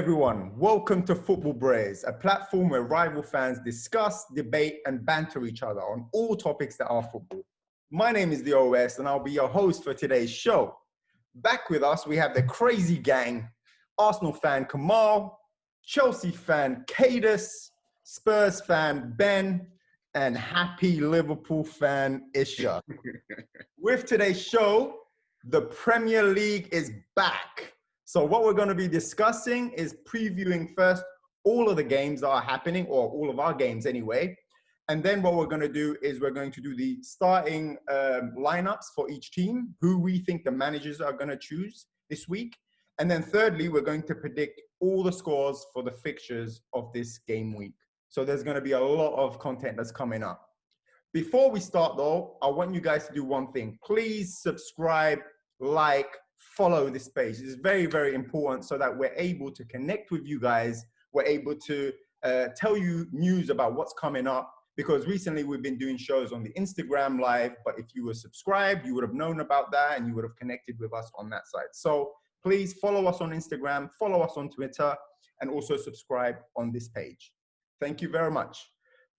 everyone. Welcome to Football Brehz, a platform where rival fans discuss, debate, and banter each other on all topics that are football. My name is the OS, and I'll be your host for today's show. Back with us, we have the crazy gang, Arsenal fan Kemal, Chelsea fan Kadus, Spurs fan Ben, and happy Liverpool fan Isha. With today's show, the Premier League is back. So what we're going to be discussing is previewing first all of the games that are happening, or all of our games anyway. And then what we're going to do is we're going to do the starting lineups for each team, who we think the managers are going to choose this week. And then thirdly, we're going to predict all the scores for the fixtures of this game week. So there's going to be a lot of content that's coming up. Before we start though, I want you guys to do one thing. Please subscribe, like, follow this page. It's very, very important so that we're able to connect with you guys. We're able to tell you news about what's coming up, because recently we've been doing shows on the Instagram live, but if you were subscribed, you would have known about that and you would have connected with us on that side. So please follow us on Instagram, follow us on Twitter, and also subscribe on this page. Thank you very much.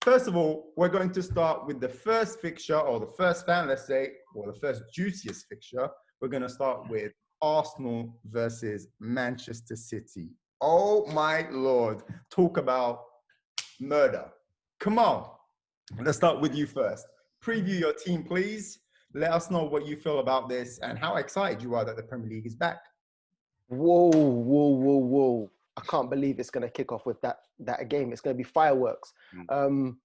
First of all, we're going to start with the first fixture, or the first fan, let's say, or the first juiciest fixture. We're going to start with Arsenal versus Manchester City. Oh my Lord. Talk about murder. Come on. Let's start with you first. Preview your team, please. Let us know what you feel about this and how excited you are that the Premier League is back. Whoa. I can't believe it's going to kick off with that game. It's going to be fireworks. I'm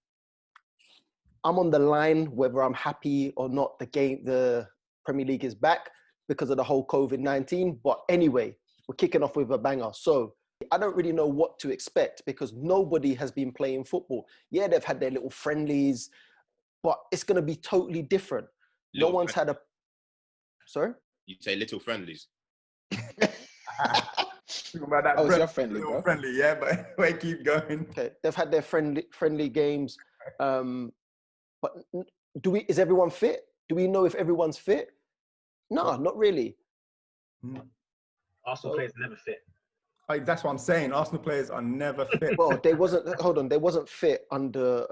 on the line whether I'm happy or not the Premier League is back because of the whole COVID-19. But anyway, we're kicking off with a banger. So I don't really know what to expect because nobody has been playing football. Yeah, they've had their little friendlies, but it's going to be totally different. No one's had a... Sorry? You say little friendlies. About that was your friendly, bro. Friendly, yeah, but wait, keep going. Okay, they've had their friendly games. But is everyone fit? Do we know if everyone's fit? No, not really. Arsenal players never fit. That's what I'm saying. Arsenal players are never fit. Well, they wasn't fit under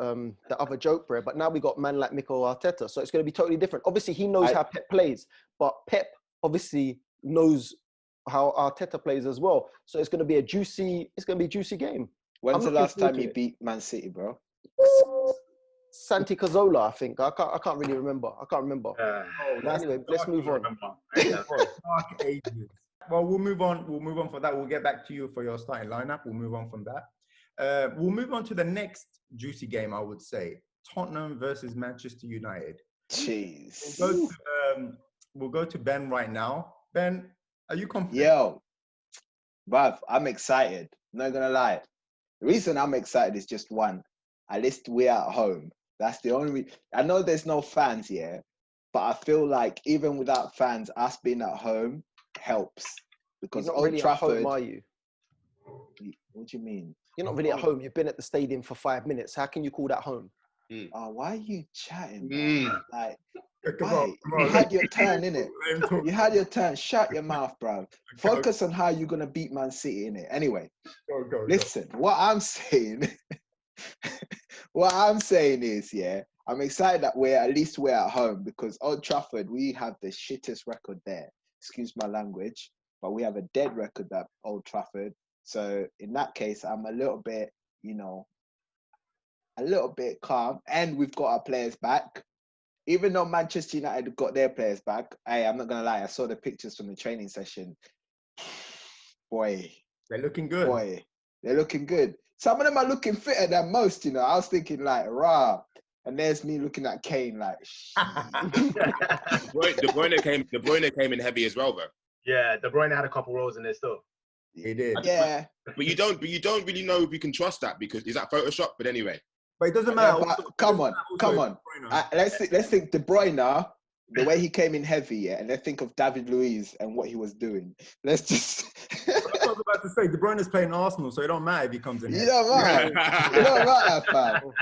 the other joke, bro. But now we got man like Mikel Arteta, so it's going to be totally different. Obviously, he knows how Pep plays, but Pep obviously knows how Arteta plays as well. So it's going to be a juicy game. When's the last time you beat Man City, bro? Santi Cazorla, I think. I can't really remember. Anyway, let's move on. Dark ages. Well, we'll move on. We'll move on for that. We'll get back to you for your starting lineup. We'll move on from that. We'll move on to the next juicy game, I would say. Tottenham versus Manchester United. Jeez. We'll go to Ben right now. Ben, are you confident? Yo, bruv, I'm excited. Not gonna lie. The reason I'm excited is just one. At least we're at home. That's the only reason. I know there's no fans here, but I feel like even without fans, us being at home helps. Because You're not Old really Trafford, at home, are you? What do you mean? You're not really at home. You've been at the stadium for 5 minutes. How can you call that home? Oh, why are you chatting? Like, Come on. You had your turn, innit? You had your turn. Shut your mouth, bro. Focus on how you're gonna beat Man City, innit? Anyway, listen. What I'm saying is, yeah, I'm excited that we're at home, because Old Trafford, we have the shittest record there. Excuse my language, but we have a dead record at Old Trafford. So in that case, I'm a little bit calm, and we've got our players back. Even though Manchester United got their players back, I'm not gonna lie, I saw the pictures from the training session. Boy, they're looking good. They're looking good. Some of them are looking fitter than most, you know. I was thinking like, rah. And there's me looking at Kane like, De Bruyne came in heavy as well, though. Yeah, De Bruyne had a couple rolls in there still. He did. Yeah. But you don't really know if you can trust that, because is that Photoshop? But anyway. But it doesn't matter. Come on. Let's think De Bruyne, the way he came in heavy, yeah, and let's think of David Luiz and what he was doing. Let's just... I was about to say, De Bruyne is playing Arsenal, so it don't matter if he comes in here. It don't matter, fam.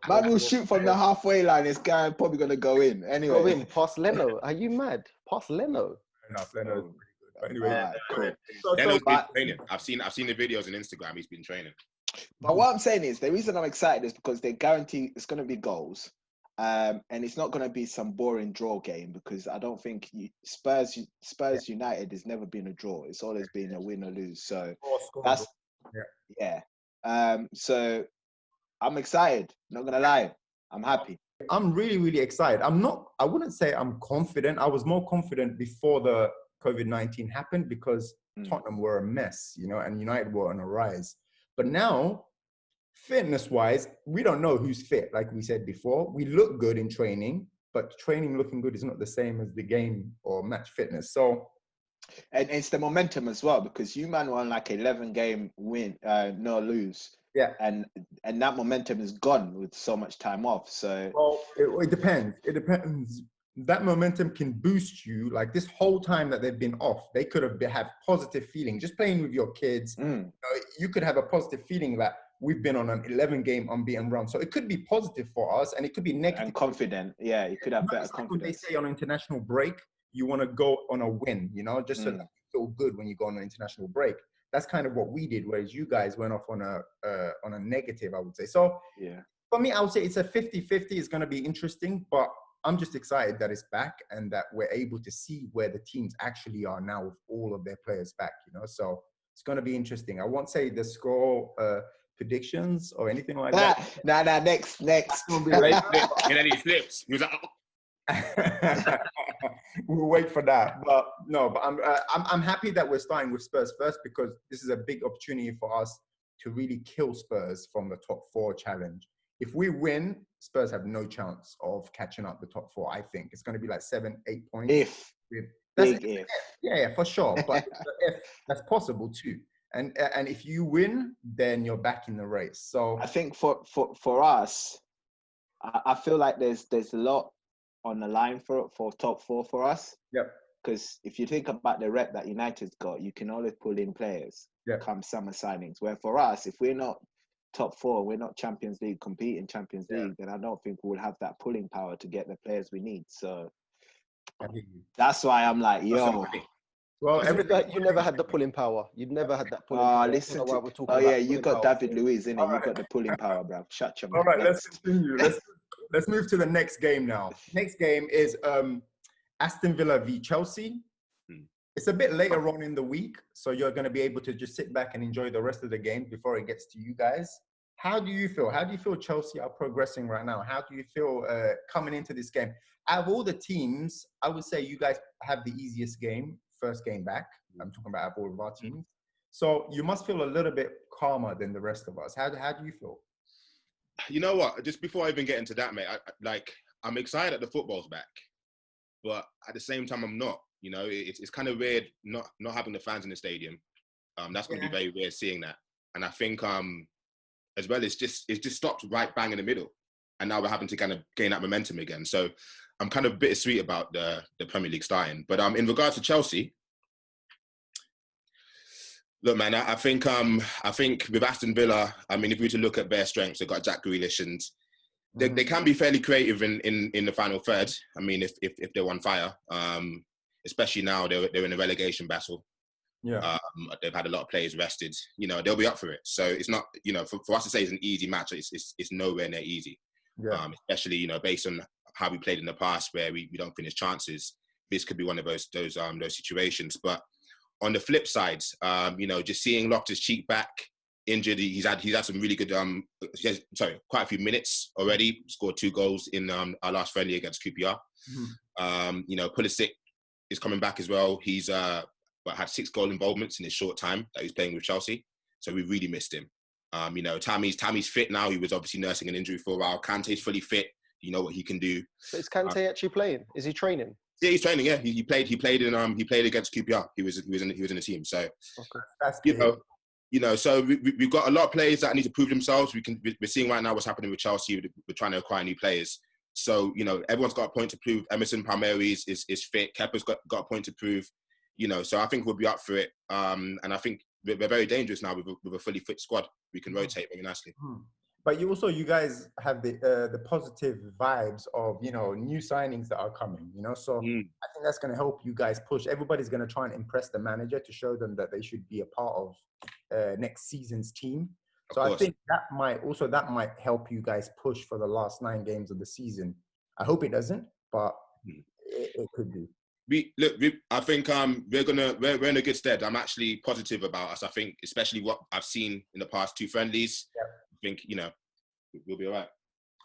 Man will shoot from the halfway line. This guy probably going to go in. Anyway. Go in, pass Leno. Are you mad? Pass Leno. Enough, Leno. But anyway, Alright, cool. Deno's been but- training. I've seen the videos on Instagram. He's been training. But what I'm saying is, the reason I'm excited is because they guarantee it's going to be goals. And it's not going to be some boring draw game, because I don't think Spurs United has never been a draw. It's always been a win or lose. So that's yeah. So I'm excited. Not going to lie, I'm happy. I'm really, really excited. I wouldn't say I'm confident. I was more confident before the COVID-19 happened, because Tottenham were a mess, and United were on a rise. But now, fitness-wise, we don't know who's fit. Like we said before, we look good in training, but training looking good is not the same as the game or match fitness. So, and it's the momentum as well, because you man won like 11-game win, no lose. Yeah, and that momentum is gone with so much time off. So, well, it depends. It depends. That momentum can boost you. Like this whole time that they've been off, they could have positive feeling. Just playing with your kids, you could have a positive feeling that we've been on an 11-game unbeaten run. So it could be positive for us, and it could be negative. And confident. Yeah, you could have better like confidence. when they say on international break, you want to go on a win, just so that you feel good when you go on an international break. That's kind of what we did, whereas you guys went off on a negative, I would say. So yeah, for me, I would say it's a 50-50. It's going to be interesting, but I'm just excited that it's back and that we're able to see where the teams actually are now with all of their players back, So it's going to be interesting. I won't say the score predictions or anything like that. Nah, next. And then he slips. He was like, We'll wait for that. But I'm happy that we're starting with Spurs first, because this is a big opportunity for us to really kill Spurs from the top 4 challenge. If we win, Spurs have no chance of catching up the top 4. I think it's going to be like 7-8 points. If. Yeah, for sure. But if that's possible too. And if you win, then you're back in the race. So I think for us, I feel like there's a lot on the line for top 4 for us. Yep. Because if you think about the rep that United's got, you can always pull in players come summer signings. Where for us, if we're not top 4, we're not Champions League, competing Champions League, then I don't think we'll have that pulling power to get the players we need. So that's why I'm like, yo. Well, you never had the pulling power. You'd never had that pulling power. Listen you got David Luiz, innit? You got the pulling power, bro. Shut your mouth. All right, let's continue. Let's move to the next game now. Next game is Aston Villa v Chelsea. It's a bit later on in the week, so you're going to be able to just sit back and enjoy the rest of the game before it gets to you guys. How do you feel? How do you feel Chelsea are progressing right now? How do you feel coming into this game? Out of all the teams, I would say you guys have the easiest game, first game back. I'm talking about out of all of our teams. So you must feel a little bit calmer than the rest of us. How do you feel? You know what? Just before I even get into that, mate, I'm excited that the football's back, but at the same time, I'm not. It's kind of weird not having the fans in the stadium. That's going to be very weird seeing that. And I think as well, it's just stopped right bang in the middle, and now we're having to kind of gain that momentum again. So I'm kind of bittersweet about the Premier League starting. But in regards to Chelsea, look, man, I think with Aston Villa, I mean, if we were to look at their strengths, they've got Jack Grealish, and they can be fairly creative in the final third. I mean, if they're on fire, especially now they're in a relegation battle. Yeah, they've had a lot of players rested. They'll be up for it. So it's not, for us to say it's an easy match, it's nowhere near easy. Yeah. Especially based on how we played in the past, where we don't finish chances. This could be one of those situations. But on the flip side, just seeing Loftus-Cheek back injured, he's had some really good quite a few minutes already. Scored 2 goals in our last friendly against QPR. Pulisic is coming back as well. He's had 6 goal involvements in his short time that he's playing with Chelsea. So we really missed him. Tammy's fit now. He was obviously nursing an injury for a while. Kante's fully fit. You know what he can do. But is Kante actually playing? Is he training? Yeah, he's training. Yeah, he played against QPR. He was in the team. So okay. That's so we've got a lot of players that need to prove themselves. We're seeing right now what's happening with Chelsea. We're trying to acquire new players. So everyone's got a point to prove. Emerson Palmieri is fit. Kepa's got a point to prove. So I think we'll be up for it. And I think we're very dangerous now with a fully fit squad. We can rotate very nicely. But you guys have the positive vibes of, you know, new signings that are coming, you know. So I think that's going to help you guys push. Everybody's going to try and impress the manager to show them that they should be a part of next season's team. So I think that might help you guys push for the last 9 games of the season. I hope it doesn't, but it could be. I think we're in a good stead. I'm actually positive about us. I think, especially what I've seen in the past 2 friendlies. Yeah. I think, you know, we'll be all right.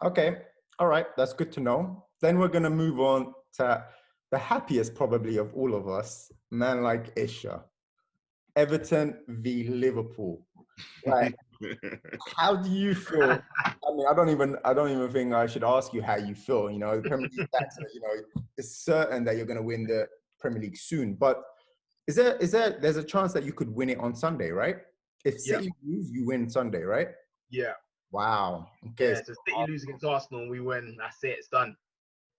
Okay, all right, that's good to know. Then we're gonna move on to the happiest probably of all of us, man like Isha. Everton v Liverpool. Like, how do you feel? I mean, I don't even think I should ask you how you feel. You know, the Premier League, you know, it's certain that you're going to win the Premier League soon. But there's a chance that you could win it on Sunday, right? If City lose, you win Sunday, right? Yeah. Wow. Okay. Yeah, so City lose against Arsenal, we win. That's it. It's done.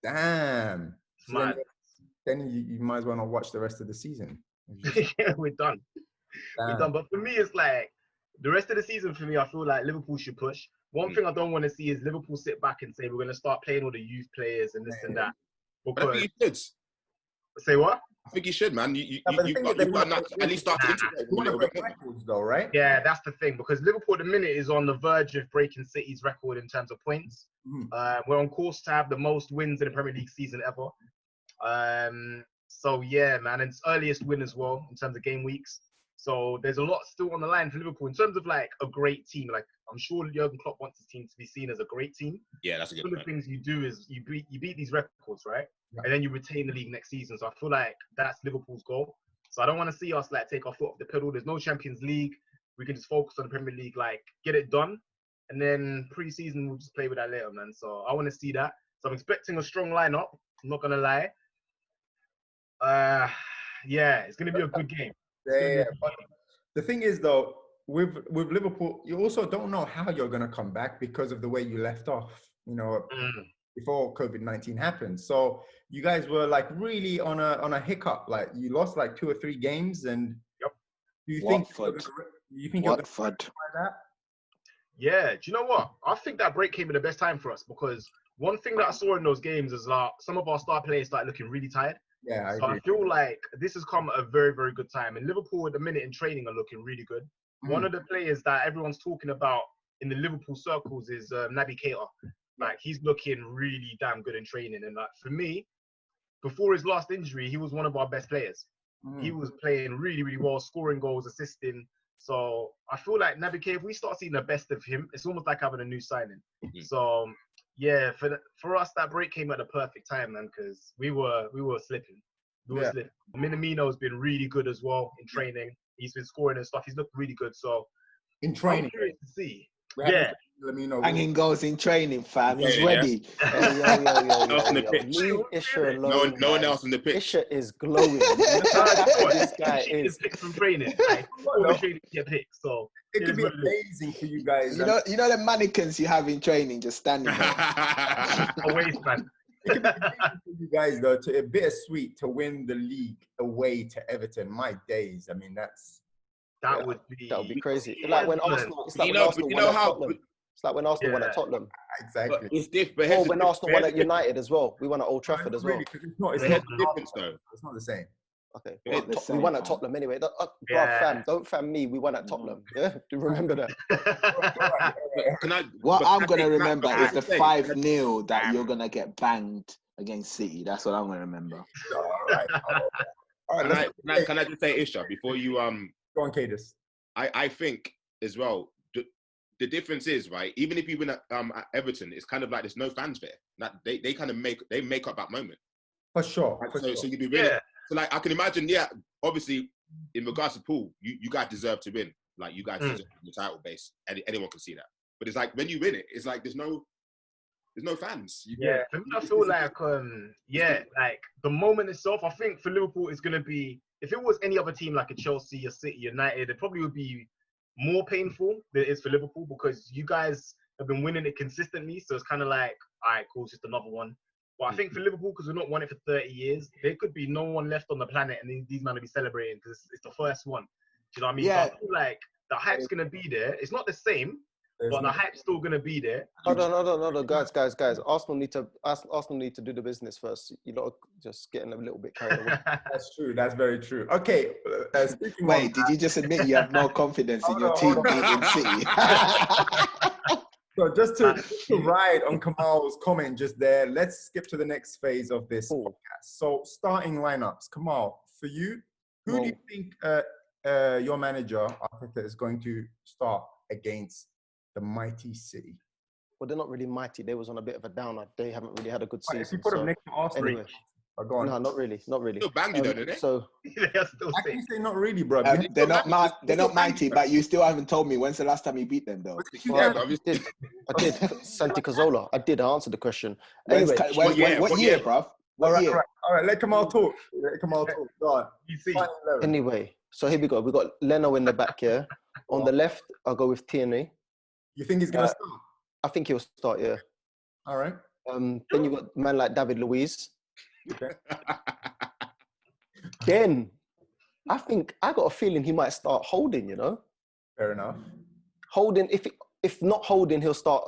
Damn. It's mad. Then you might as well not watch the rest of the season. Yeah, we're done. Damn. We're done. But for me, it's like the rest of the season. For me, I feel like Liverpool should push. One thing I don't want to see is Liverpool sit back and say we're going to start playing all the youth players and this and that. Because, I think you should. Say what? I think you should, man. You've got to at least start to integrate a little bit more. Though, right? Yeah, that's the thing. Because Liverpool at the minute is on the verge of breaking City's record in terms of points. We're on course to have the most wins in the Premier League season ever. So yeah, man, it's earliest win as well in terms of game weeks. So there's a lot still on the line for Liverpool in terms of like a great team. Like I'm sure Jurgen Klopp wants his team to be seen as a great team. Yeah, that's a good point. One of the things you do is you beat these records, right? Yeah. And then you retain the league next season. So I feel like that's Liverpool's goal. So I don't want to see us like take our foot off the pedal. There's no Champions League. We can just focus on the Premier League, like get it done. And then pre-season, we'll just play with that later, man. So I want to see that. So I'm expecting a strong lineup. I'm not going to lie. Yeah, it's going to be a good game. Yeah. But the thing is, though, with Liverpool, you also don't know how you're going to come back because of the way you left off, you know, before COVID-19 happened. So you guys were like really on a hiccup. Like you lost like 2 or 3 games, and do you think you're going to try that? Yeah, do you know what? I think that break came at the best time for us because one thing that I saw in those games is that some of our star players started looking really tired. Yeah, I feel like this has come at a very, very good time. And Liverpool at the minute in training are looking really good. One of the players that everyone's talking about in the Liverpool circles is Naby Keita. Like he's looking really damn good in training. And like for me, before his last injury, he was one of our best players. He was playing really, really well, scoring goals, assisting. So I feel like Naby Keita, if we start seeing the best of him, it's almost like having a new signing. So yeah, for us, that break came at the perfect time, man, because we were slipping. We were slipping. Minamino's been really good as well in training. He's been scoring and stuff. He's looked really good. So in training, I'm curious to see. Hanging goals in training, fam. He's ready. Leave Isha alone. No one else in the pitch. Isha is glowing. This guy is picked from training. Like, all the training get picked. So it could be amazing for you guys. You know the mannequins you have in training just standing there. Away, man. It could be amazing for you guys though. A bittersweet to win the league away to Everton. My days. I mean, that would be crazy. Like when Arsenal. It's like when Arsenal won at Tottenham. It's like when Arsenal won at Tottenham. Exactly. But it's different. Or when Arsenal won at United as well. We won at Old Trafford as well. It's not the same. Okay. We won at Tottenham anyway. Don't fan me. We won at Tottenham. Yeah, do remember that. What I'm going to remember is the 5-0 that you're going to get banged against City. That's what I'm going to remember. All right. Can I just say, Isha, before you go on, Kadus. I think as well, the difference is, right, even if you win at Everton, it's kind of like there's no fans there. That they kind of make up that moment. For sure. So you'd be really so like I can imagine, obviously in regards to Pool, you guys deserve to win. Like you guys deserve the title base. Anyone can see that. But it's like when you win it, it's like there's no fans. For me, I feel like like the moment itself, I think for Liverpool it's gonna be, if it was any other team like a Chelsea, a City, United, it probably would be more painful than it is for Liverpool because you guys have been winning it consistently. So it's kind of like, all right, cool, it's just another one. But I think for Liverpool, because we've not won it for 30 years, there could be no one left on the planet and these men will be celebrating because it's the first one. Do you know what I mean? Yeah. So I feel like the hype's going to be there. It's not the same, but the hype's still gonna be there. Hold on, guys. Arsenal need to do the business first. You lot are just getting a little bit carried away. That's true. That's very true. Okay. Speaking Wait, did you just admit you have no confidence in your team beating City? So just to ride on Kemal's comment just there, let's skip to the next phase of this podcast. So starting lineups, Kemal, for you, who do you think your manager Arteta is going to start against the mighty City? Well, they're not really mighty. They was on a bit of a downer. They haven't really had a good season. If you put them next to Arsenal, anyway. Go on. No, not really. Still banged you though, didn't they? So I can say not really, bro. They're not mighty, but you still haven't told me when's the last time you beat them, though. Yeah, I did. Santi Cazorla. I did. I answered the question. What year, bruv? All right. Let Kemal talk. Go on. Anyway, so here we go. We got Leno in the back here. On the left, I'll go with Tierney. You think he's gonna start? I think he'll start. Yeah. All right. Then you got a man like David Luiz. Okay. Then I think I got a feeling he might start Holding. You know. Fair enough. Holding. If not Holding, he'll start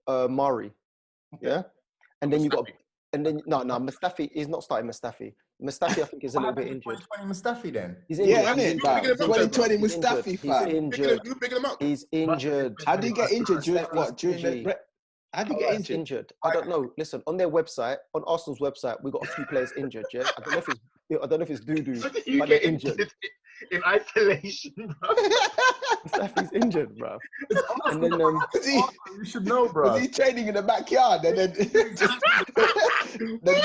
Mari. Yeah. And then you got. And then no, Mustafi. He's not starting Mustafi. Mustafi, I think, is a little bit injured. 2020 Mustafi then. He's injured. Yeah, isn't it? 2020 Mustafi, fam. You picking him up? He's injured. How did he get injured? How did he get injured? I don't know. Listen, on their website, on Arsenal's website, we got a few players injured. Yeah, I don't know if it's doo-doo, but they're injured. In isolation, bro. Mustafi's injured, bro. And then you should know, bro. Was he training in the backyard and then the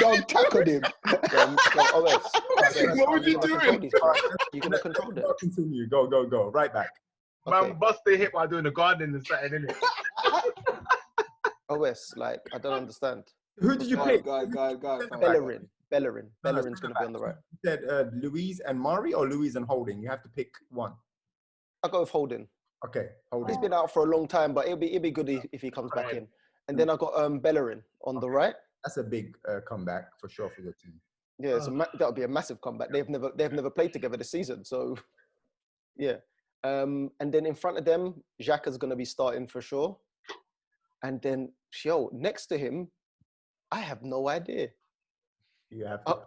dog tackled him? What was he doing? You're gonna control them. Continue. Go. Right back. Man, bust their hip while doing the garden and something, innit? OS, like, I don't understand. Who did you pick? Go. Bellerin's going to be on the right. You said Luiz and Mari or Luiz and Holding? You have to pick one. I'll go with Holding. Okay, Holding. He's been out for a long time, but it'll be good if he comes back in. And then I got Bellerin on the right. That's a big comeback for sure for the team. Yeah, that'll be a massive comeback. They've never played together this season, so yeah. And then in front of them, Xhaka's going to be starting for sure. And then, next to him, I have no idea. You have to.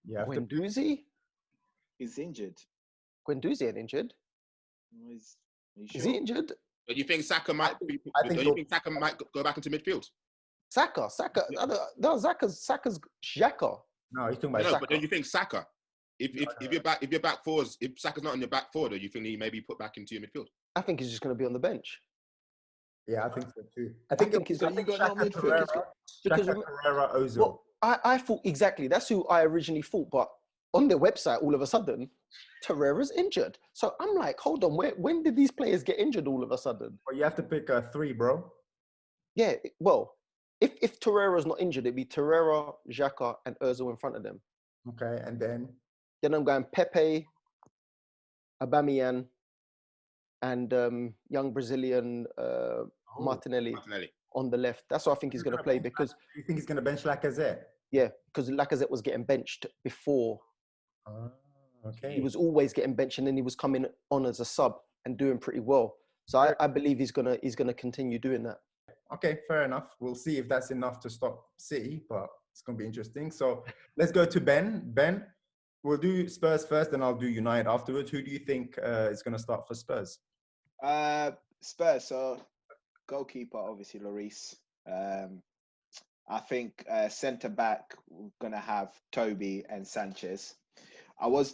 Guendouzi? He's injured. Guendouzi ain't injured. Is he injured? Do you think Saka might? Saka might go back into midfield? Saka. No, Saka's Xhaka. No, he's talking about Saka. But don't you think Saka? If your back fours, if Saka's not on your back four, do you think he maybe put back into your midfield? I think he's just going to be on the bench. Yeah, I think so too. I think he's going to be on midfield. Because Herrera, Ozil. Well, I thought exactly. That's who I originally thought. But on their website, all of a sudden, Torreira's injured. So I'm like, hold on. When did these players get injured all of a sudden? Well, you have to pick three, bro. Yeah, well, if Torreira's not injured, it'd be Torreira, Xhaka, and Ozil in front of them. Okay, and then? Then I'm going Pepe, Aubameyang, and young Brazilian Martinelli on the left. That's what I think he's going to play because... You think he's going to bench Lacazette? Yeah, because Lacazette was getting benched before. Okay. He was always getting benched and then he was coming on as a sub and doing pretty well. So I believe he's gonna continue doing that. Okay, fair enough. We'll see if that's enough to stop City, but it's going to be interesting. So let's go to Ben. Ben, we'll do Spurs first, and I'll do United afterwards. Who do you think is going to start for Spurs? Spurs, so goalkeeper, obviously, Lloris. I think centre-back, we're going to have Toby and Sanchez. I'd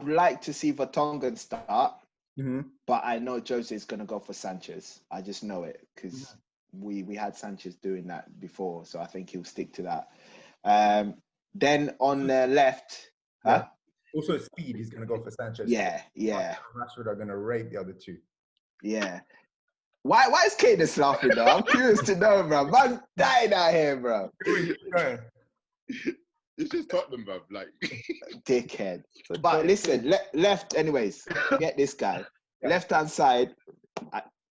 like to see Vertonghen start. Mm-hmm. But I know Jose is going to go for Sanchez. I just know it because we had Sanchez doing that before. So I think he'll stick to that. Then on the left... Also speed, he's going to go for Sanchez. Yeah. Rashford are going to rape the other two. Yeah. Why is Kadus laughing though? I'm curious to know, bro. Man dying out here, bro. It's just Tottenham, bro. Like, dickhead. But listen, left, anyways. Get this guy. Left-hand side.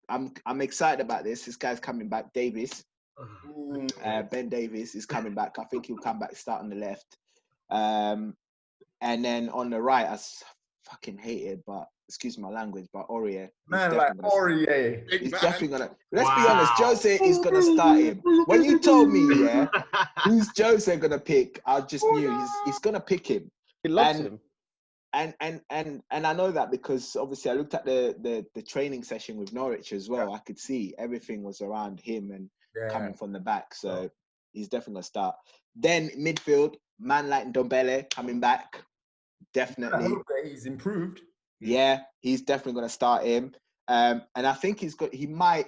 I'm excited about this. This guy's coming back. Davis. Ben Davis is coming back. I think he'll come back, start on the left. And then on the right, as fucking hate it, but excuse my language, but Aurier. Man, like Aurier. He's definitely gonna. Let's be honest. Jose is gonna start him. When you told me, yeah, who's Jose gonna pick, I just knew he's gonna pick him. He loves him. And I know that because obviously I looked at the training session with Norwich as well. I could see everything was around him and coming from the back. So he's definitely gonna start. Then midfield, man like Ndombele coming back. Definitely. I hope that he's improved. Yeah, he's definitely gonna start him. And I think he might.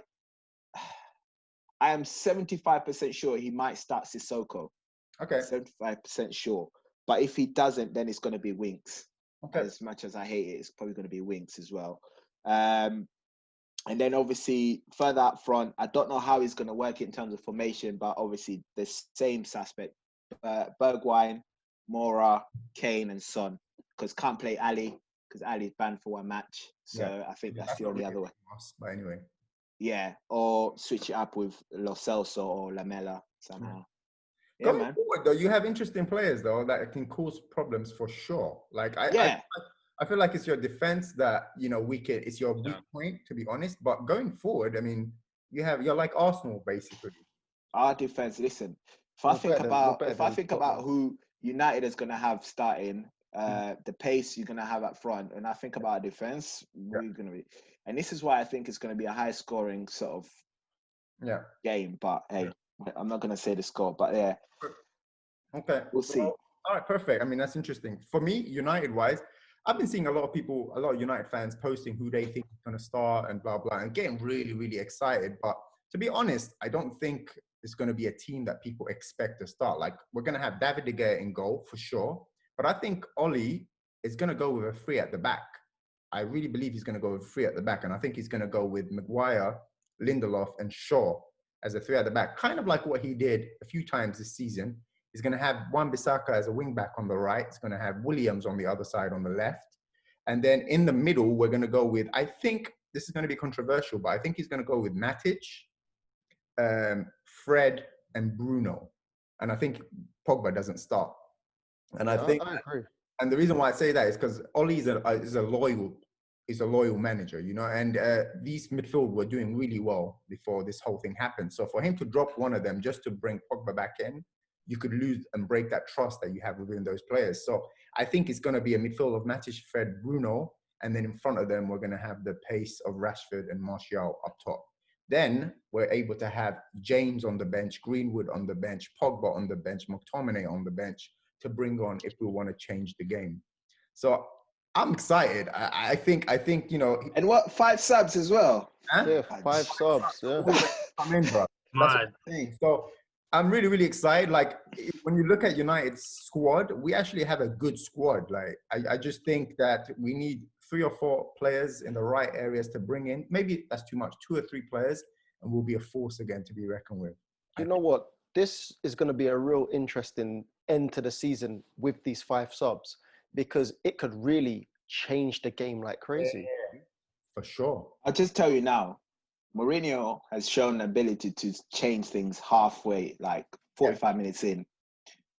I am 75% sure he might start Sissoko. Okay. 75% sure. But if he doesn't, then it's gonna be Winks. Okay. As much as I hate it, it's probably going to be Winks as well. And then obviously further up front, I don't know how he's going to work in terms of formation, but obviously the same suspect: Bergwijn, Moura, Kane, and Son. Because can't play Ali because Ali's banned for one match. So I think that's the only other way. But anyway. Yeah, or switch it up with Lo Celso or Lamela somehow. Yeah, Going man. forward, though, you have interesting players though that can cause problems for sure. Like I feel like it's your defense that it's your weak point, to be honest. But going forward, I mean, you're like Arsenal basically. Our defense. Listen, if I think about who United is going to have starting, the pace you're going to have up front, and I think about our defense, we're going to be. And this is why I think it's going to be a high scoring sort of game. But hey, I'm not going to say the score, but yeah. Okay. We'll see. All right, perfect. I mean, that's interesting. For me, United-wise, I've been seeing a lot of United fans posting who they think is going to start and blah, blah, and getting really, really excited. But to be honest, I don't think it's going to be a team that people expect to start. Like, we're going to have David De Gea in goal, for sure. But I think Oli is going to go with a three at the back. I really believe he's going to go with three at the back. And I think he's going to go with Maguire, Lindelof, and Shaw as a three at the back. Kind of like what he did a few times this season. He's going to have Wan-Bissaka as a wing back on the right. He's going to have Williams on the other side on the left. And then in the middle, we're going to go with, I think this is going to be controversial, but I think he's going to go with Matic, Fred, and Bruno. And I think Pogba doesnn't start. And I agree. And the reason why I say that is because Oli is a loyal manager, and these midfield were doing really well before this whole thing happened. So for him to drop one of them just to bring Pogba back in, you could lose and break that trust that you have within those players. So I think it's going to be a midfield of Matic, Fred, Bruno, and then in front of them, we're going to have the pace of Rashford and Martial up top. Then we're able to have James on the bench, Greenwood on the bench, Pogba on the bench, McTominay on the bench to bring on if we want to change the game. So I'm excited. I think. And what, 5 subs as well? Huh? Yeah, 5 subs. Yeah. I'm in, bro. That's what I'm saying. So I'm really, really excited. Like, when you look at United's squad, we actually have a good squad. Like, I just think that we need 3 or 4 players in the right areas to bring in. Maybe that's too much, 2 or 3 players, and we'll be a force again to be reckoned with. You know what? This is going to be a real interesting end to the season with these 5 subs because it could really change the game like crazy. Yeah, for sure. I'll just tell you now, Mourinho has shown the ability to change things halfway, like 45 minutes in.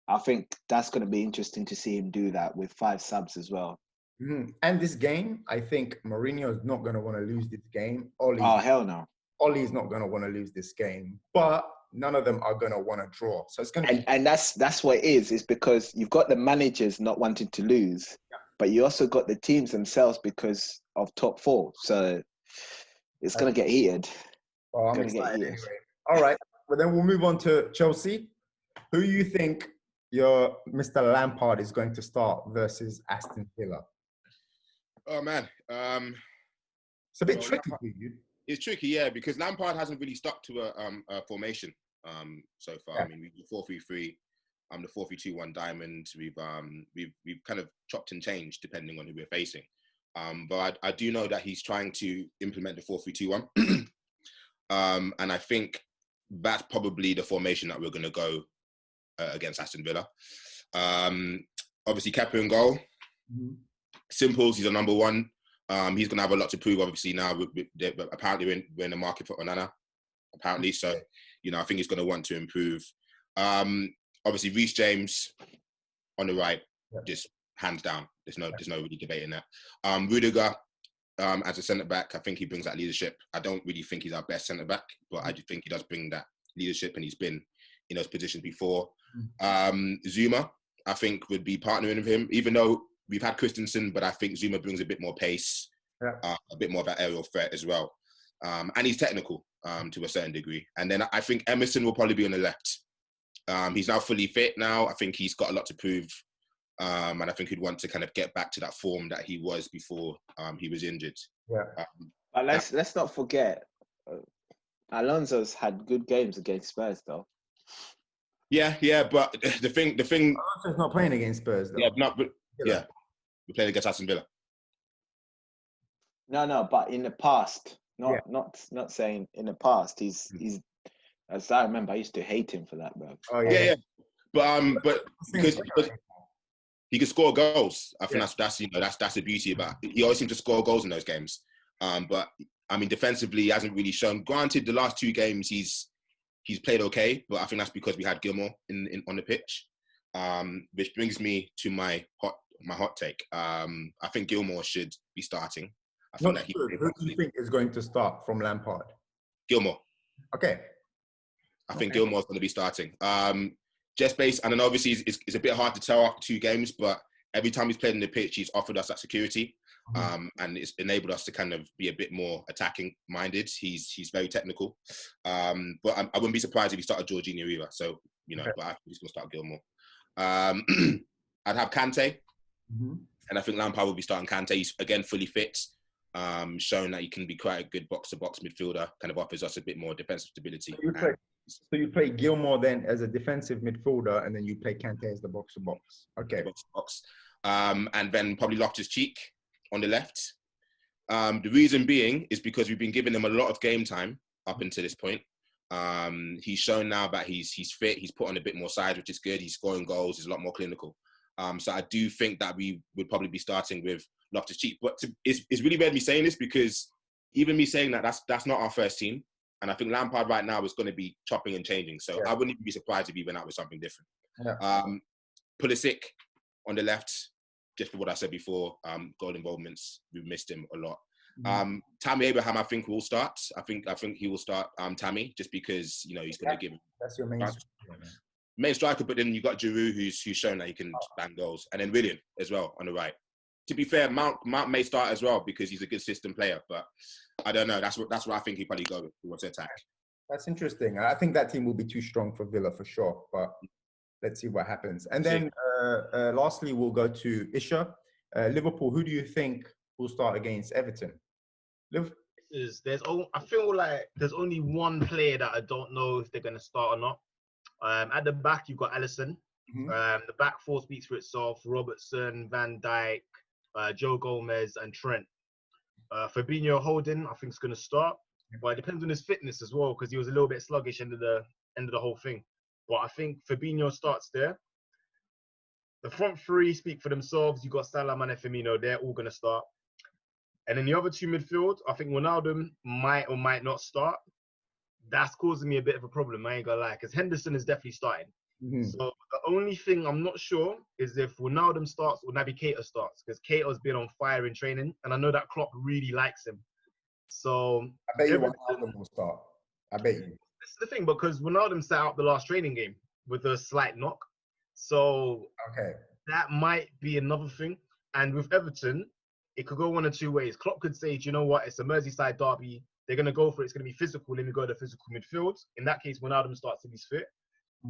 I think that's going to be interesting to see him do that with 5 subs as well. Mm-hmm. And this game, I think Mourinho is not going to want to lose this game. Hell no. Oli's not going to want to lose this game, but none of them are going to want to draw. So it's going to be... And that's what it is. It's because you've got the managers not wanting to lose, but you also got the teams themselves because of top 4. So it's going to get heated. Oh, I'm excited anyway. All right. Well, then we'll move on to Chelsea. Who do you think your Mr. Lampard is going to start versus Aston Villa? Oh, man. It's a bit tricky for you. It's tricky, yeah, because Lampard hasn't really stuck to a formation so far. Yeah. I mean, we do 4-3-3. The 4-3-2-1 diamond. We've kind of chopped and changed depending on who we're facing. But I do know that he's trying to implement the 4-3-2-1. And I think that's probably the formation that we're going to go against Aston Villa. Obviously, Kepa in goal. Mm-hmm. Simples, he's a number 1. He's going to have a lot to prove, obviously, now. Apparently, we're in the market for Onana, apparently. So, I think he's going to want to improve. Obviously, Reece James on the right, just hands down. There's no really debate in that. Rudiger, as a centre back, I think he brings that leadership. I don't really think he's our best centre back, but I do think he does bring that leadership, and he's been in those positions before. Zuma, I think, would be partnering with him, even though we've had Christensen, but I think Zuma brings a bit more pace, a bit more of that aerial threat as well. And he's technical to a certain degree. And then I think Emerson will probably be on the left. He's now fully fit now. I think he's got a lot to prove. And I think he'd want to kind of get back to that form that he was before he was injured. But let's not forget, Alonso's had good games against Spurs, though. Yeah, but the thing. Alonso's not playing against Spurs, though. Yeah, we're playing against Aston Villa. No, but in the past, not saying in the past, he's as I remember, I used to hate him for that, bro. Oh yeah. But because he can score goals, I think that's the beauty about it. He always seems to score goals in those games. But I mean, defensively, he hasn't really shown. Granted, the last 2 games he's played okay, but I think that's because we had Gilmore on the pitch. Which brings me to my hot take. I think Gilmore should be starting. Who do you think is going to start from Lampard? Gilmore. Okay. I think Gilmore's going to be starting. Just based, and then obviously it's a bit hard to tell after 2 games, but every time he's played in the pitch, he's offered us that security, and it's enabled us to kind of be a bit more attacking minded. He's very technical, but I wouldn't be surprised if he started Jorginho either. So but I think he's going to start Gilmore. I'd have Kante, and I think Lampard will be starting Kante. He's again fully fit, showing that he can be quite a good box-to-box midfielder. Kind of offers us a bit more defensive stability. So you play Gilmore then as a defensive midfielder, and then you play Kante as the box-to-box. Okay. Box-to-box. And then probably Loftus-Cheek on the left. The reason being is because we've been giving him a lot of game time up until this point. He's shown now that he's fit. He's put on a bit more size, which is good. He's scoring goals. He's a lot more clinical. So I do think that we would probably be starting with Loftus-Cheek. But it's really weird me saying this, because even me saying that's not our first team. And I think Lampard right now is going to be chopping and changing. So I wouldn't even be surprised if he went out with something different. Pulisic on the left, just for what I said before, goal involvements, we've missed him a lot. Tammy Abraham, I think, will start. I think he will start Tammy, just because he's going to give. That's your main striker. But then you got Giroud, who's shown that he can bang goals, and then Willian as well on the right. To be fair, Mount may start as well because he's a good system player, but I don't know. That's what I think he probably go with. He wants to attack. That's interesting. I think that team will be too strong for Villa for sure, but let's see what happens. And then lastly, we'll go to Isha. Liverpool, who do you think will start against Everton? I feel like there's only one player that I don't know if they're going to start or not. At the back, you've got Alisson. The back 4 speaks for itself. Robertson, Van Dijk, Joe Gomez, and Trent. Fabinho holding, I think, is going to start. But it depends on his fitness as well, because he was a little bit sluggish end of the whole thing. But I think Fabinho starts there. The front 3 speak for themselves. You got Salah, Mane, Firmino. They're all going to start. And then the other 2 midfield, I think Wijnaldum might or might not start. That's causing me a bit of a problem, I ain't gonna lie, because Henderson is definitely starting. So the only thing I'm not sure is if Wijnaldum starts or Naby Keita starts, because Keita's been on fire in training, and I know that Klopp really likes him. So I bet you Wijnaldum will start. I bet you. This is the thing, because Wijnaldum sat out the last training game with a slight knock. So that might be another thing. And with Everton, it could go one or 2 ways. Klopp could say, do you know what? It's a Merseyside derby. They're going to go for it. It's going to be physical. Let me go to physical midfield. In that case, Wijnaldum starts if he's fit.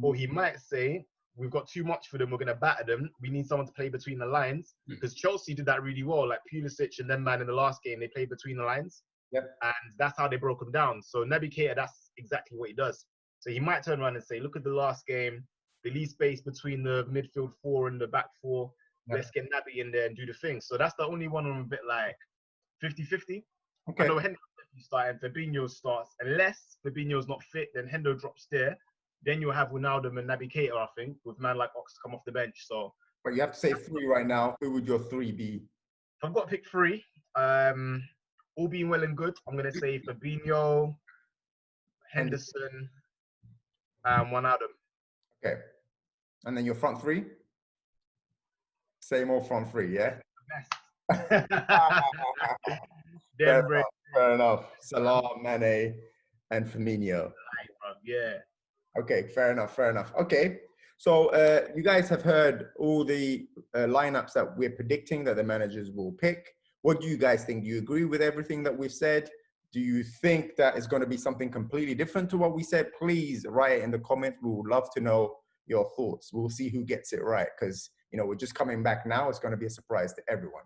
Or he might say, we've got too much for them. We're going to batter them. We need someone to play between the lines. Because Chelsea did that really well. Like Pulisic and them, man, in the last game, they played between the lines. And that's how they broke them down. So Naby Keita, that's exactly what he does. So he might turn around and say, look at the last game. The least space between the midfield 4 and the back 4. Let's get Naby in there and do the thing. So that's the only one I'm a bit like 50-50. I know Hendo starts and Fabinho starts. Unless Fabinho's not fit, then Hendo drops there. Then you'll have Wijnaldum and Naby Keita, I think, with man like Ox come off the bench. So, but you have to say 3 right now. Who would your 3 be? If I've got to pick 3, all being well and good, I'm going to say Fabinho, Henderson, and Wijnaldum. Okay. And then your front 3? Same old front three, yeah? Best. Fair Them Brehz. enough. Fair enough. Salah, Mane, and Firmino. Yeah. Okay, fair enough. Fair enough. Okay. So you guys have heard all the lineups that we're predicting that the managers will pick. What do you guys think? Do you agree with everything that we've said? Do you think that is going to be something completely different to what we said? Please write it in the comments. We would love to know your thoughts. We'll see who gets it right because, you know, we're just coming back now. It's going to be a surprise to everyone.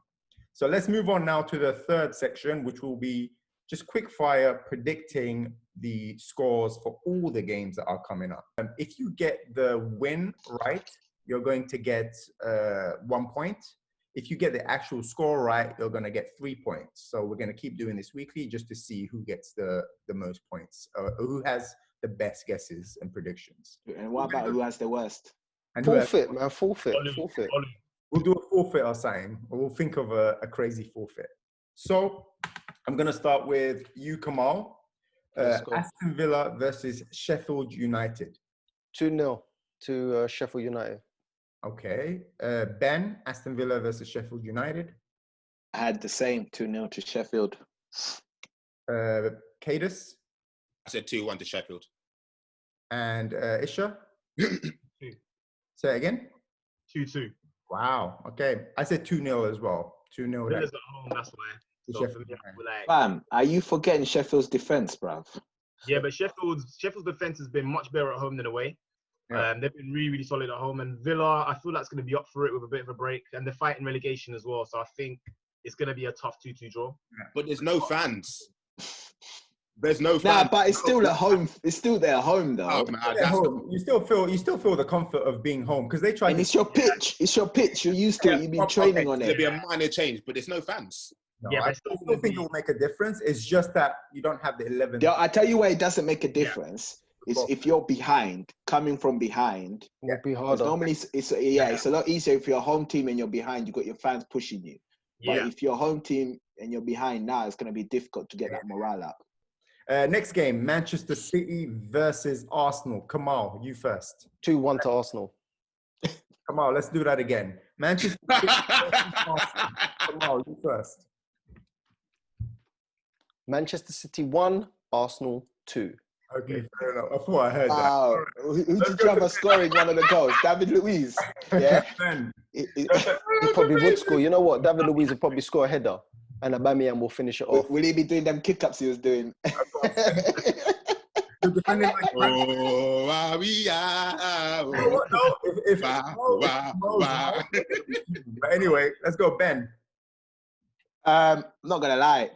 So let's move on now to the third section, which will be just quick fire predicting the scores for all the games that are coming up. If you get the win right, you're going to get 1 point. If you get the actual score right, you're going to get 3 points. So we're going to keep doing this weekly just to see who gets the most points, who has the best guesses and predictions. And what about who has the worst? And Forfeit, man. Forfeit. We'll do a forfeit or something. We'll think of a crazy forfeit. So I'm going to start with you, Kemal. Aston Villa versus Sheffield United. 2-0 to Sheffield United. Okay. Ben, Aston Villa versus Sheffield United. I had the same 2-0 to Sheffield. Kadus. I said 2-1 to Sheffield. And Isha. 2. Say it again. 2-2. Wow. Okay. I said 2-0 as well. 2-0. Villa's at home, that's why. So for me, Fam, are you forgetting Sheffield's defense, bruv? Yeah, but Sheffield's defense has been much better at home than away. Yeah. They've been really, really solid at home. And Villa, I feel that's going to be up for it with a bit of a break. And they're fighting relegation as well. So I think it's going to be a tough 2-2 draw. But there's no fans. There's no fans. Nah, but it's still at home. It's still their home, though. Oh, man, home. You still feel the comfort of being home because they try. And it's your pitch. It's your pitch. You're used to it. You've been training on it. There'll be a minor change, but there's no fans. No, yeah, I still think it will make a difference. It's just that you don't have the 11. I tell you why it doesn't make a difference. It's if you're behind, coming from behind. It will be harder. Normally, it's a lot easier if you're a home team and you're behind. You got your fans pushing you. But if you're a home team and you're behind now, it's going to be difficult to get that morale up. Next game, Manchester City versus Arsenal. Kemal, you first. 2-1 to Arsenal. Kemal, let's do that again. Manchester City versus Arsenal. Kemal, you first. Manchester City 1, Arsenal 2. Okay, fair enough. I thought I heard that. Who did you have scoring one of the goals? David Luiz. Yeah. He probably would score. You know what? David Luiz will probably score a header. And Aubameyang will finish it off. Will he be doing them kick-ups he was doing? But anyway, let's go, Ben. I'm not going to lie.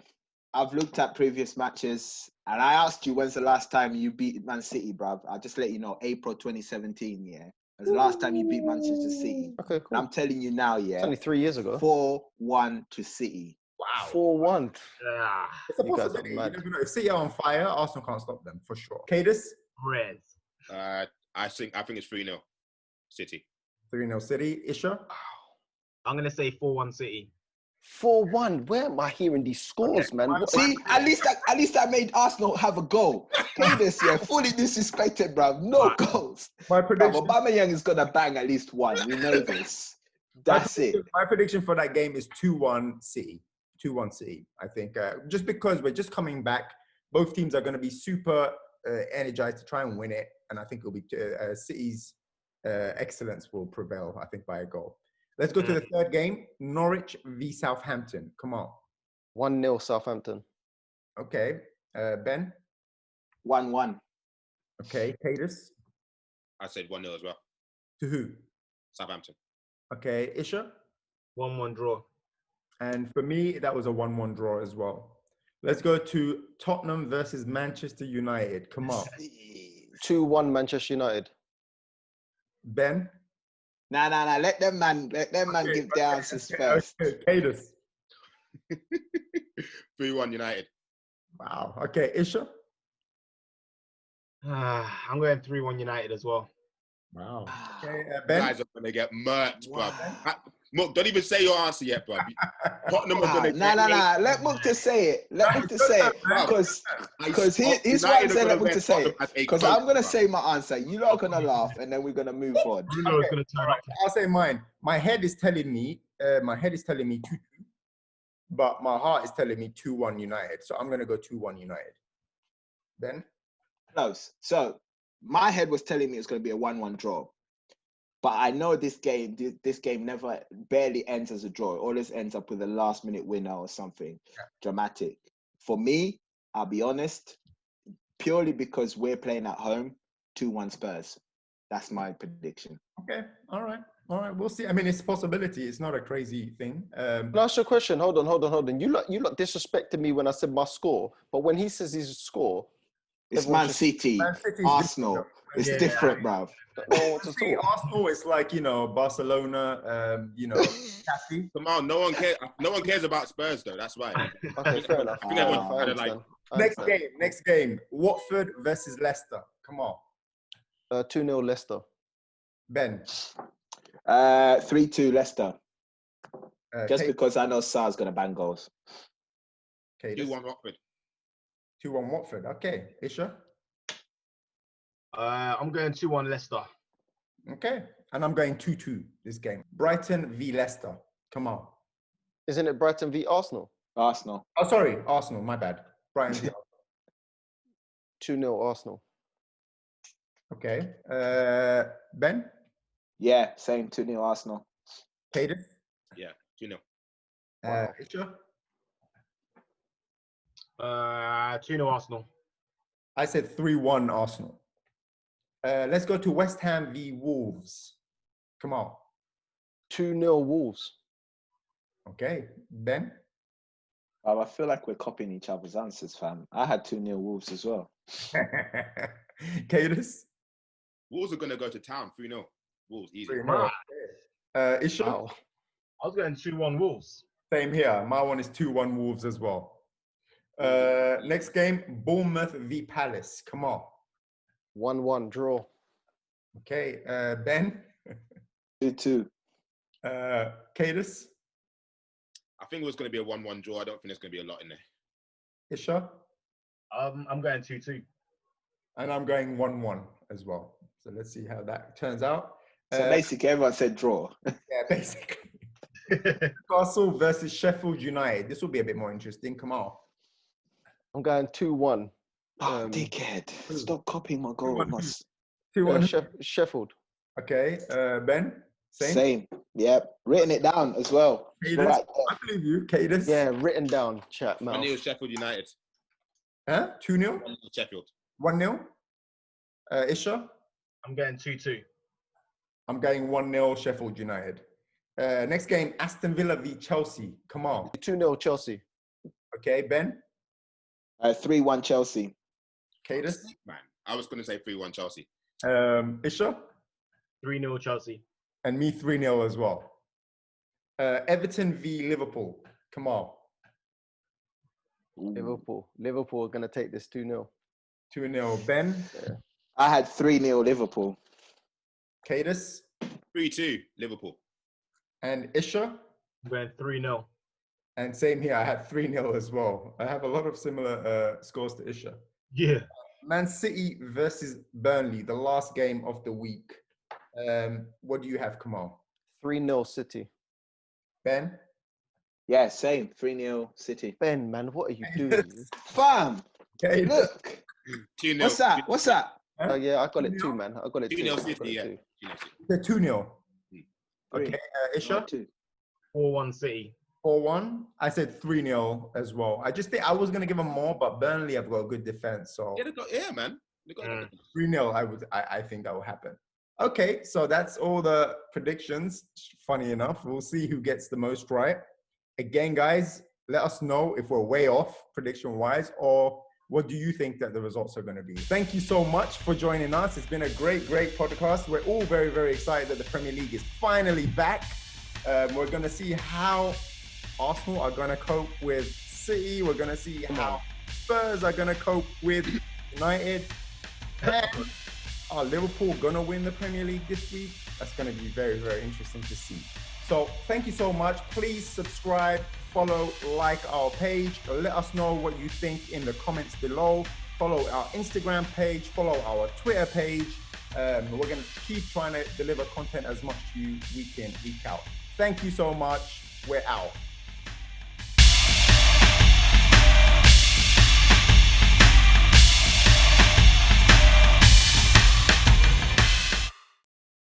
I've looked at previous matches and I asked you when's the last time you beat Man City, bruv. I'll just let you know, April 2017, yeah. That's the last time you beat Manchester City. Okay, cool. And I'm telling you now, yeah. It's only 3 years ago. 4-1 to City. Wow. 4-1. Yeah. It's a possibility. You never know. If City are on fire, Arsenal can't stop them, for sure. Kadus? Brehz. I think it's 3-0 City. 3-0 City. Isha? I'm going to say 4-1 City. 4-1. Where am I hearing these scores, man? See, at least I made Arsenal have a goal. This year, fully disrespected, bro. No goals. My prediction. Aubameyang is gonna bang at least one. We know this. That's it. My prediction for that game is 2-1 City. 2-1 City. I think just because we're just coming back, both teams are going to be super energized to try and win it, and I think it'll be City's excellence will prevail. I think by a goal. Let's go to the third game, Norwich v Southampton. Come on. 1-0 Southampton. Okay. Ben? 1-1. Okay. Kadus? I said 1-0 as well. To who? Southampton. Okay. Isha? 1-1 draw. And for me, that was a 1-1 draw as well. Let's go to Tottenham versus Manchester United. Come on. 2-1 Manchester United. Ben? Nah. Let them man give their answers first. Okay. Kadus. 3-1 United. Wow. Okay. Isha? I'm going 3-1 United as well. Wow. Ah. Okay, You Ben. guys are gonna get murked, bro. Look, don't even say your answer yet, bro. Tottenham are gonna Nah. Let Mukta say it. Let Mukta say it. Because he's why I'm saying let Mukta say it. Because I'm going to say my answer. You lot are going to laugh and then we're going to move on. Bruno is going to turn up. I'll say mine. My head is telling me 2-2, but my heart is telling me 2-1 United. So I'm going to go 2-1 United. Ben? Close. So my head was telling me it's going to be a 1-1 draw. But I know this game barely ends as a draw. It always ends up with a last minute winner or something dramatic. For me, I'll be honest, purely because we're playing at home, 2-1 Spurs. That's my prediction. Okay. All right. We'll see. I mean, it's a possibility. It's not a crazy thing. Can I ask you a question? Hold on. You lot disrespected me when I said my score, but when he says his score, it's Man City, Arsenal. It's different, bruv. See, Arsenal is like, Barcelona, Cathy. Come on, no one cares about Spurs though. That's why. Okay, fair enough. Next game. Watford versus Leicester. Come on. 2-0 Leicester. Ben. 3-2 Leicester. Just because I know Sar's gonna bang goals. Okay. 2-1 Watford. 2-1 Watford. Okay. Isha. I'm going 2-1 Leicester. Okay. And I'm going 2-2 this game. Brighton v Leicester. Come on. Isn't it Brighton v Arsenal? Arsenal. Oh, sorry. Arsenal. My bad. Brighton v Arsenal. 2-0 Arsenal. Okay. Ben? Yeah, same 2-0 Arsenal. Kadus? Yeah, 2-0. Isha? 2-0 Arsenal. I said 3-1 Arsenal. Let's go to West Ham v Wolves. Come on. 2-0 Wolves. Okay. Ben? I feel like we're copying each other's answers, fam. I had 2-0 Wolves as well. Kadus? Wolves are going to go to town, 3-0. Wolves, easy. Isha? Wow. I was going 2-1 Wolves. Same here. My one is 2-1 Wolves as well. Next game, Bournemouth v Palace. Come on. 1-1 draw. Okay. Ben? 2-2. Kadus? I think it was going to be a 1-1 draw. I don't think there's going to be a lot in there. Isha? I'm going 2-2. And I'm going 1-1 as well. So let's see how that turns out. So basically, everyone said draw. Yeah, basically. Newcastle versus Sheffield United. This will be a bit more interesting. Come on. I'm going 2-1. Dickhead. Stop copying my goal. 2-1. Sheffield. Okay. Ben? Same. Yep. Written it down as well. Right. I believe you. Kadus? Yeah, written down. Chat, man. 1-0 Sheffield United. Huh? 2-0? 1-0 Sheffield. 1-0? Isha? I'm going 2-2. I'm going 1-0 Sheffield United. Next game, Aston Villa v Chelsea. Come on. 2-0 Chelsea. Okay, Ben? 3-1 Chelsea. Kadus? Man, I was going to say 3-1 Chelsea. Isha? 3-0 Chelsea. And me 3-0 as well. Everton v Liverpool. Come on. Liverpool are going to take this 2-0. 2-0. Ben? Yeah. I had 3-0 Liverpool. Kadus? 3-2 Liverpool. And Isha? I'm going 3-0. And same here. I had 3-0 as well. I have a lot of similar scores to Isha. Yeah. Man City versus Burnley, the last game of the week. What do you have, Kemal? 3-0 City. Ben? Yeah, same. 3-0 City. Ben, man, what are you doing? Fam! Okay. Look! 2-0. What's that? Oh, yeah, I got it 2, man. I got it 2. 2-0 City, yeah. 2-0. Okay, Isha? 4-1 City. 4-1. I said 3-0 as well. I just think I was going to give them more, but Burnley have got a good defense. So Yeah, man. 3-0, I think that will happen. Okay, so that's all the predictions. Funny enough, we'll see who gets the most right. Again, guys, let us know if we're way off prediction-wise, or what do you think that the results are going to be? Thank you so much for joining us. It's been a great podcast. We're all very, very excited that the Premier League is finally back. We're going to see how Arsenal are going to cope with City. We're going to see how Spurs are going to cope with United. And Are Liverpool gonna win the Premier League this week? That's gonna be very, very interesting to see. So thank you so much. Please subscribe, follow, like our page. Let us know what you think in the comments below. Follow our Instagram page, follow our Twitter page. We're gonna keep trying to deliver content as much to you week in, week out. Thank you so much. We're out.